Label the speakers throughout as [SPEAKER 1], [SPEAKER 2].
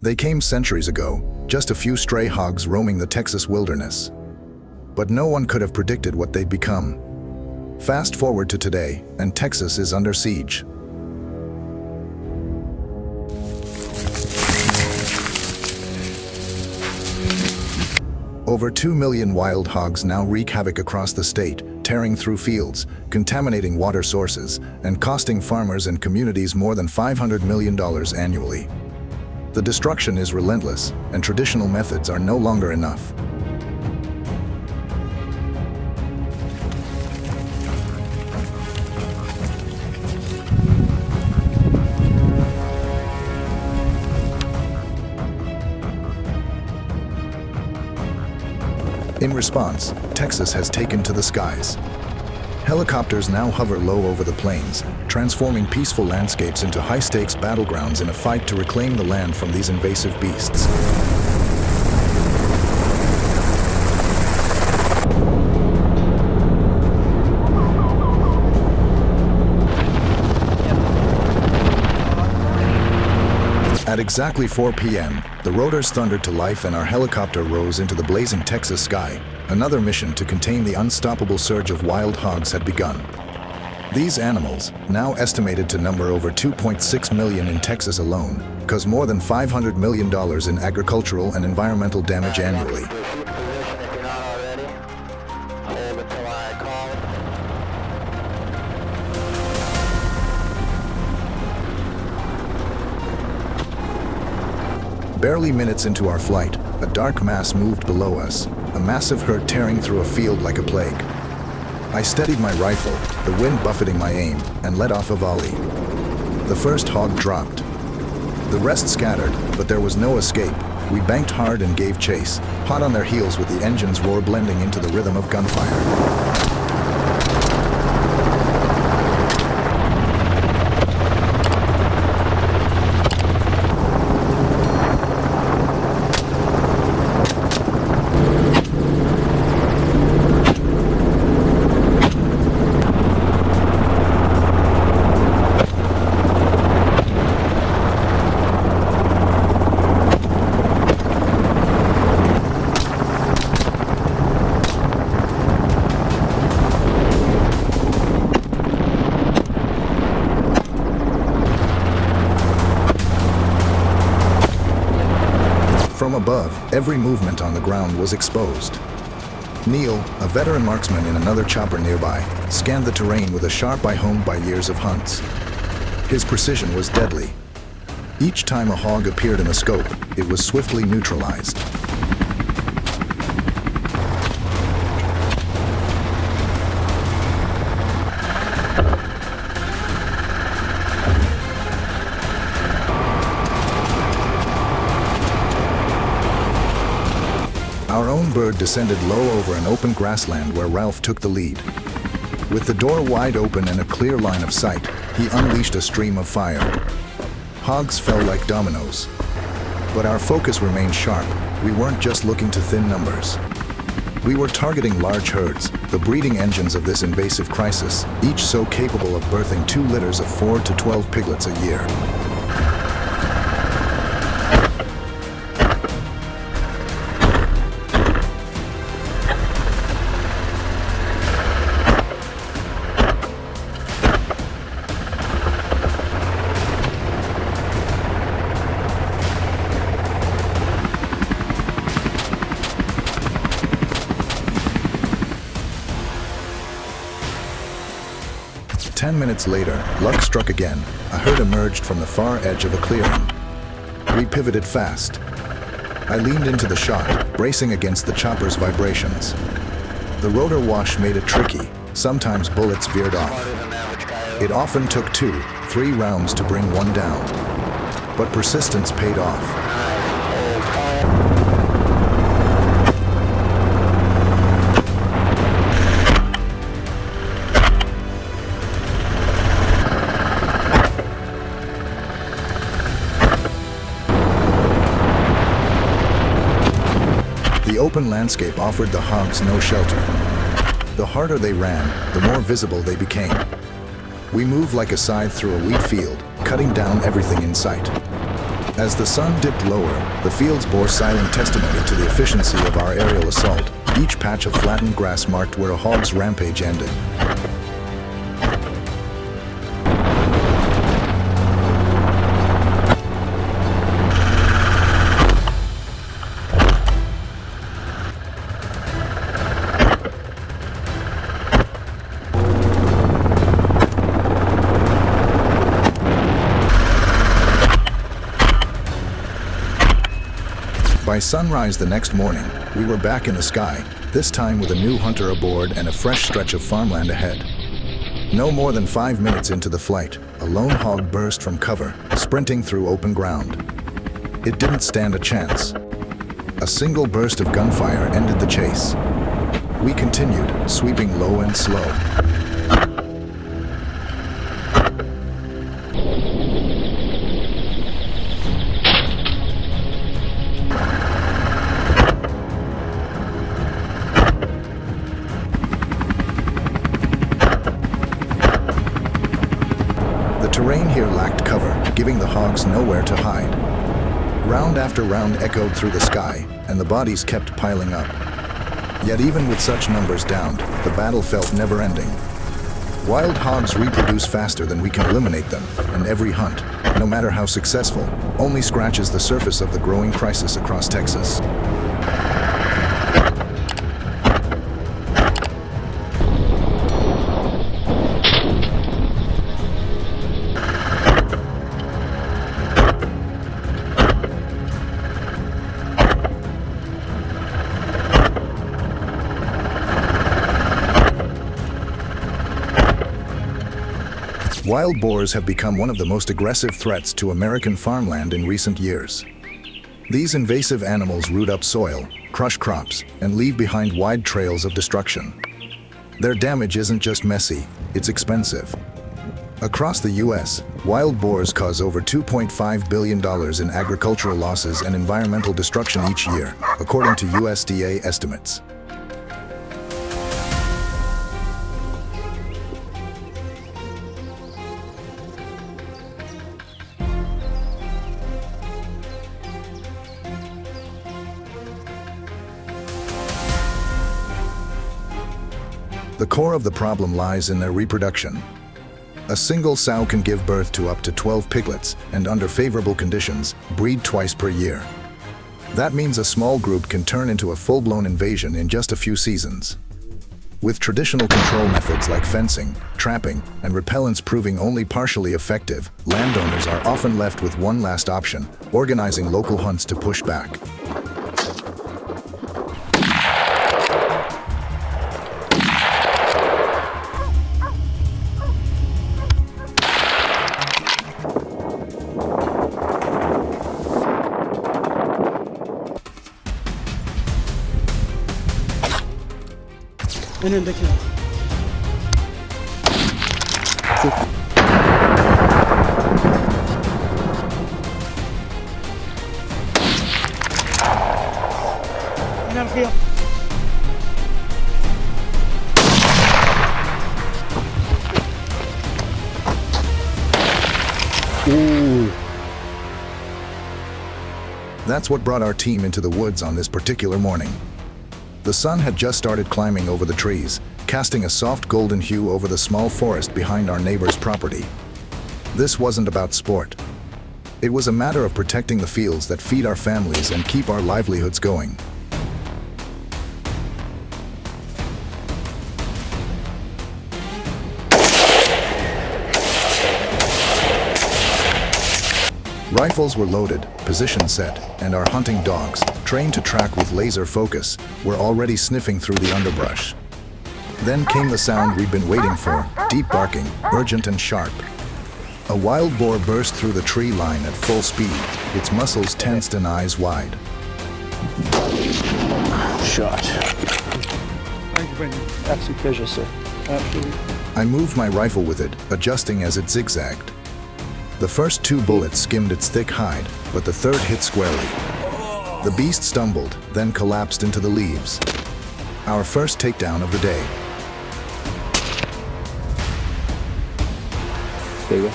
[SPEAKER 1] They came centuries ago, just a few stray hogs roaming the Texas wilderness. But no one could have predicted what they'd become. Fast forward to today, and Texas is under siege. Over 2 million wild hogs now wreak havoc across the state, tearing through fields, contaminating water sources, and costing farmers and communities more than $500 million annually. The destruction is relentless, and traditional methods are no longer enough. In response, Texas has taken to the skies. Helicopters now hover low over the plains, transforming peaceful landscapes into high-stakes battlegrounds in a fight to reclaim the land from these invasive beasts. At exactly 4 p.m., the rotors thundered to life and our helicopter rose into the blazing Texas sky. Another mission to contain the unstoppable surge of wild hogs had begun. These animals, now estimated to number over 2.6 million in Texas alone, cause more than $500 million in agricultural and environmental damage annually. Barely minutes into our flight, a dark mass moved below us, a massive herd tearing through a field like a plague. I steadied my rifle, the wind buffeting my aim, and let off a volley. The first hog dropped. The rest scattered, but there was no escape. We banked hard and gave chase, hot on their heels with the engine's roar blending into the rhythm of gunfire. From above, every movement on the ground was exposed. Neil, a veteran marksman in another chopper nearby, scanned the terrain with a sharp eye honed by years of hunts. His precision was deadly. Each time a hog appeared in the scope, it was swiftly neutralized. Our own bird descended low over an open grassland where Ralph took the lead. With the door wide open and a clear line of sight, he unleashed a stream of fire. Hogs fell like dominoes. But our focus remained sharp. We weren't just looking to thin numbers. We were targeting large herds, the breeding engines of this invasive crisis, each so capable of birthing 2 litters of 4 to 12 piglets a year. Ten minutes later, luck struck again. A herd emerged from the far edge of a clearing. We pivoted fast. I leaned into the shot, bracing against the chopper's vibrations. The rotor wash made it tricky. Sometimes bullets veered off. It often took 2, 3 rounds to bring one down. But persistence paid off. The open landscape offered the hogs no shelter. The harder they ran, the more visible they became. We moved like a scythe through a wheat field, cutting down everything in sight. As the sun dipped lower, the fields bore silent testimony to the efficiency of our aerial assault. Each patch of flattened grass marked where a hog's rampage ended. By sunrise the next morning, we were back in the sky, this time with a new hunter aboard and a fresh stretch of farmland ahead. No more than 5 minutes into the flight, a lone hog burst from cover, sprinting through open ground. It didn't stand a chance. A single burst of gunfire ended the chase. We continued, sweeping low and slow. The terrain here lacked cover, giving the hogs nowhere to hide. Round after round echoed through the sky, and the bodies kept piling up. Yet even with such numbers downed, the battle felt never-ending. Wild hogs reproduce faster than we can eliminate them, and every hunt, no matter how successful, only scratches the surface of the growing crisis across Texas. Wild boars have become one of the most aggressive threats to American farmland in recent years. These invasive animals root up soil, crush crops, and leave behind wide trails of destruction. Their damage isn't just messy, it's expensive. Across the U.S., wild boars cause over $2.5 billion in agricultural losses and environmental destruction each year, according to USDA estimates. The core of the problem lies in their reproduction. A single sow can give birth to up to 12 piglets and, under favorable conditions, breed twice per year. That means a small group can turn into a full-blown invasion in just a few seasons. With traditional control methods like fencing, trapping, and repellents proving only partially effective, landowners are often left with one last option: organizing local hunts to push back.
[SPEAKER 2] önündeki. En arkaya.
[SPEAKER 1] Ooh. That's what brought our team into the woods on this particular morning. The sun had just started climbing over the trees, casting a soft golden hue over the small forest behind our neighbor's property. This wasn't about sport. It was a matter of protecting the fields that feed our families and keep our livelihoods going. Rifles were loaded, position set, and our hunting dogs, trained to track with laser focus, were already sniffing through the underbrush. Then came the sound we'd been waiting for, deep barking, urgent and sharp. A wild boar burst through the tree line at full speed, its muscles tensed and eyes wide.
[SPEAKER 3] Shot.
[SPEAKER 2] Thank you, Brendan.
[SPEAKER 3] Absolute pleasure, sir.
[SPEAKER 2] Absolutely.
[SPEAKER 1] I moved my rifle with it, adjusting as it zigzagged. The first 2 bullets skimmed its thick hide, but the third hit squarely. The beast stumbled, then collapsed into the leaves. Our first takedown of the day.
[SPEAKER 3] There you go.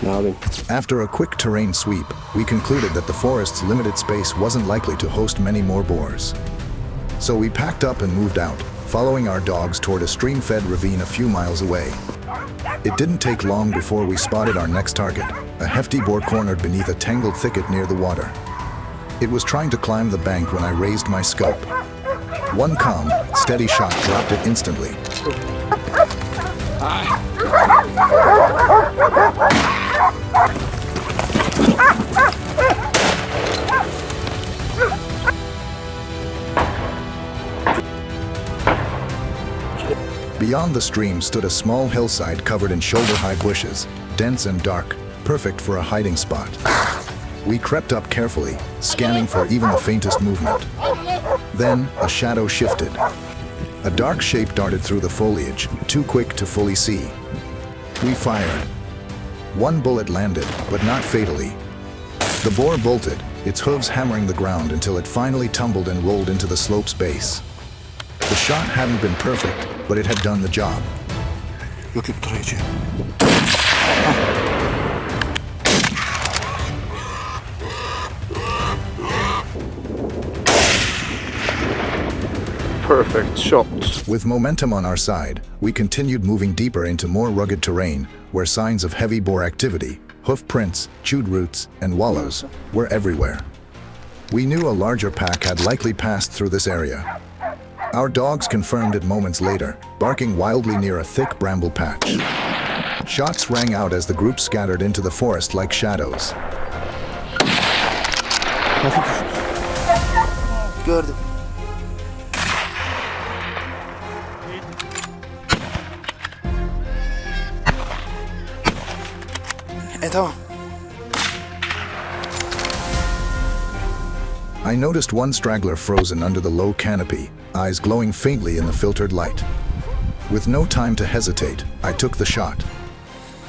[SPEAKER 3] Narin.
[SPEAKER 1] After a quick terrain sweep, we concluded that the forest's limited space wasn't likely to host many more boars. So we packed up and moved out, following our dogs toward a stream-fed ravine a few miles away. It didn't take long before we spotted our next target, a hefty boar cornered beneath a tangled thicket near the water. It was trying to climb the bank when I raised my scope. One calm, steady shot dropped it instantly. Beyond the stream stood a small hillside covered in shoulder-high bushes, dense and dark, perfect for a hiding spot. We crept up carefully, scanning for even the faintest movement. Then, a shadow shifted. A dark shape darted through the foliage, too quick to fully see. We fired. One bullet landed, but not fatally. The boar bolted, its hooves hammering the ground until it finally tumbled and rolled into the slope's base. The shot hadn't been perfect, but it had done the job.
[SPEAKER 3] Look at Trajan. Perfect shot.
[SPEAKER 1] With momentum on our side, we continued moving deeper into more rugged terrain, where signs of heavy boar activity, hoof prints, chewed roots, and wallows were everywhere. We knew a larger pack had likely passed through this area. Our dogs confirmed it moments later, barking wildly near a thick bramble patch. Shots rang out as the group scattered into the forest like shadows.
[SPEAKER 3] Gördüm. Tamam.
[SPEAKER 1] I noticed one straggler frozen under the low canopy, eyes glowing faintly in the filtered light. With no time to hesitate, I took the shot.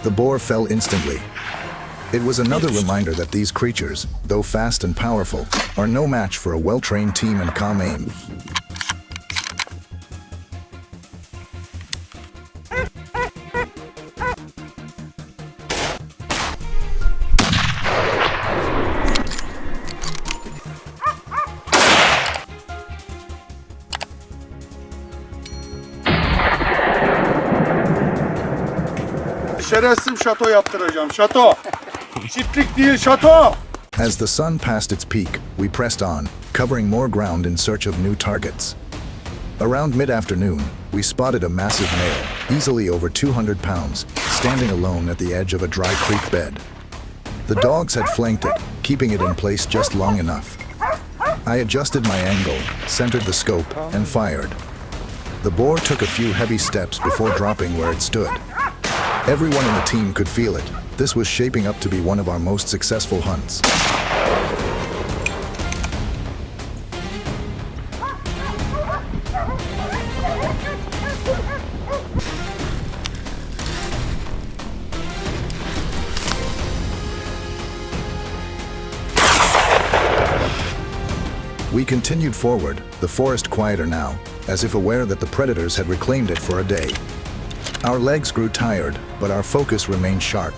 [SPEAKER 1] The boar fell instantly. It was another reminder that these creatures, though fast and powerful, are no match for a well-trained team and calm aim.
[SPEAKER 4] Şerefsiz şato yaptıracağım, şato. Çiftlik değil, şato.
[SPEAKER 1] As the sun passed its peak, we pressed on, covering more ground in search of new targets. Around mid-afternoon, we spotted a massive male, easily over 200 pounds, standing alone at the edge of a dry creek bed. The dogs had flanked it, keeping it in place just long enough. I adjusted my angle, centered the scope, and fired. The boar took a few heavy steps before dropping where it stood. Everyone in the team could feel it. This was shaping up to be one of our most successful hunts. We continued forward, the forest quieter now, as if aware that the predators had reclaimed it for a day. Our legs grew tired, but our focus remained sharp.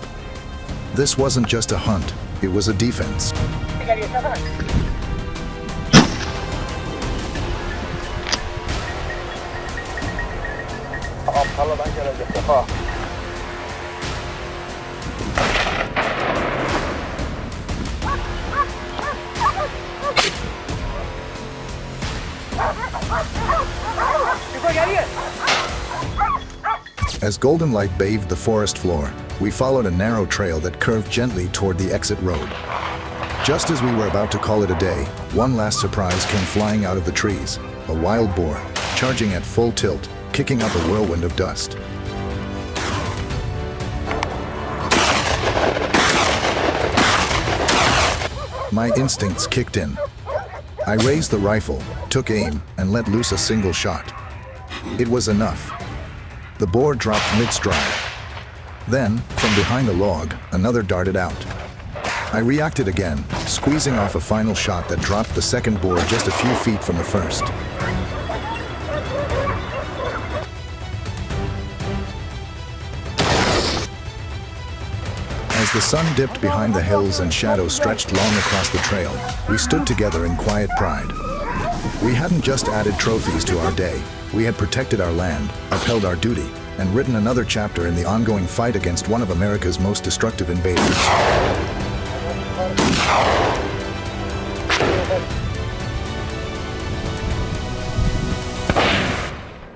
[SPEAKER 1] This wasn't just a hunt, it was a defense. As golden light bathed the forest floor, we followed a narrow trail that curved gently toward the exit road. Just as we were about to call it a day, one last surprise came flying out of the trees, a wild boar, charging at full tilt, kicking up a whirlwind of dust. My instincts kicked in. I raised the rifle, took aim, and let loose a single shot. It was enough. The boar dropped mid-stride. Then, from behind a log, another darted out. I reacted again, squeezing off a final shot that dropped the second boar just a few feet from the first. As As the sun dipped behind the hills and shadows stretched long across the trail, we stood together in quiet pride. We hadn't just added trophies to our day, we had protected our land, upheld our duty, and written another chapter in the ongoing fight against one of America's most destructive invaders.